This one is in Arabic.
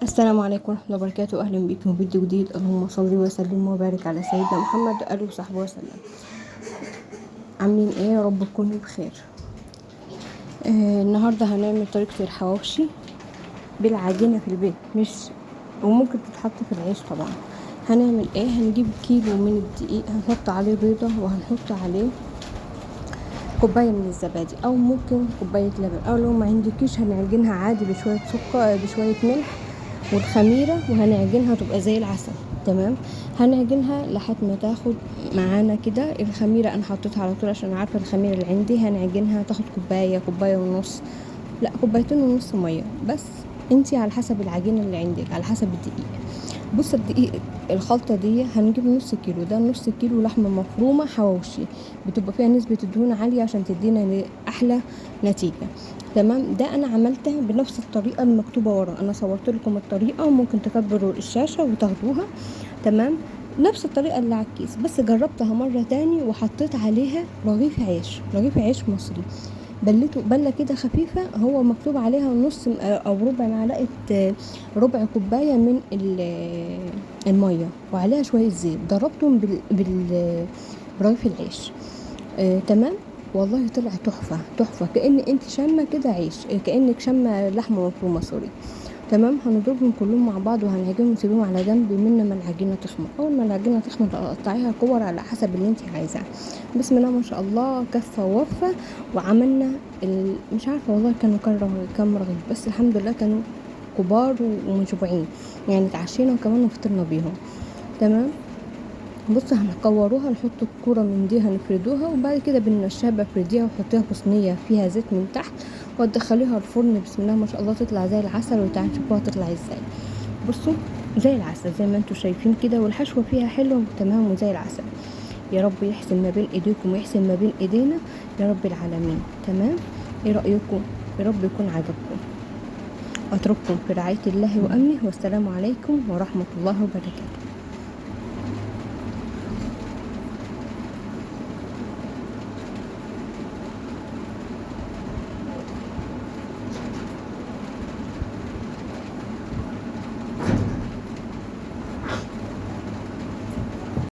السلام عليكم ورحمة الله وبركاته. أهلا بكم في فيديو جديد. اللهم صل وسلم وبارك على سيدنا محمد وآله وصحبه وسلم. عاملين ايه؟ يا رب تكونوا بخير. النهاردة هنعمل طريقة الحواوشي بالعجينة في البيت، مش وممكن تتحط في العيش طبعا. هنعمل ايه؟ هنجيب كيلو من الدقيق، هنحط عليه بيضة وهنحط عليه كوباية من الزبادي او ممكن كوباية لبن، او لو ما عندكيش هنعجنها عادي بشوية سكر بشوية ملح والخميرة، وهنعجنها تبقى زي العسل. تمام. هنعجنها لحد ما تاخد معانا كده. الخميرة انا حطيتها على طول عشان عارفة الخميرة اللي عندي. هنعجنها تاخد كوباية ونص، لا كوبايتين ونص مية بس. انتي على حسب العجينة اللي عندك، على حسب الدقيق. بص الدقيق، الخلطة دي هنجيب نص كيلو، ده نص كيلو لحمة مفرومة حواوشي، بتبقى فيها نسبة الدهون عالية عشان تدينا احلى نتيجة. تمام. ده انا عملتها بنفس الطريقة المكتوبة ورا، انا صورت لكم الطريقة وممكن تكبروا الشاشة وتاخدوها. تمام. نفس الطريقة اللي على الكيس، بس جربتها مرة تاني وحطيت عليها رغيف عيش مصري، بلته بلة كده خفيفة. هو مكتوب عليها نص او ربع معلقة، ربع كوباية من المية وعليها شوية زيت، ضربتهم برغيف العيش. تمام. والله طلع تحفة، كأن انت شامة كده عيش، كأنك شامة لحمة مفرومة، سوري. تمام. هنضربهم كلهم مع بعض وهنعجنهم ونسيبهم على جنب من ما العجينه تخمر. اول ما العجينه تخمر تقطعيها كور على حسب اللي انت عايزاه. بسم الله ما شاء الله، كفه ووفه. وعملنا مش عارفه والله كانوا كام رغيف، بس الحمد لله كانوا كبار ومشبعين، يعني اتعشينا وكمان وفطرنا بيهم. تمام. بص هنكوروها، نحط الكوره من دي هنفردوها، وبعد كده بالنشابه افرديها وحطيها في صينيه فيها زيت من تحت وتدخليها الفرن. بسم الله ما شاء الله تطلع زي العسل، وتعالوا شوفوها تطلع ازاي. بصوا زي العسل زي ما انتم شايفين كده، والحشوه فيها حلوه تمام وزي العسل. يا رب يحسن ما بين ايديكم ويحسن ما بين ايدينا يا رب العالمين. تمام. ايه رايكم؟ يا رب يكون عجبكم. اترككم في رعايه الله وامنه، والسلام عليكم ورحمه الله وبركاته.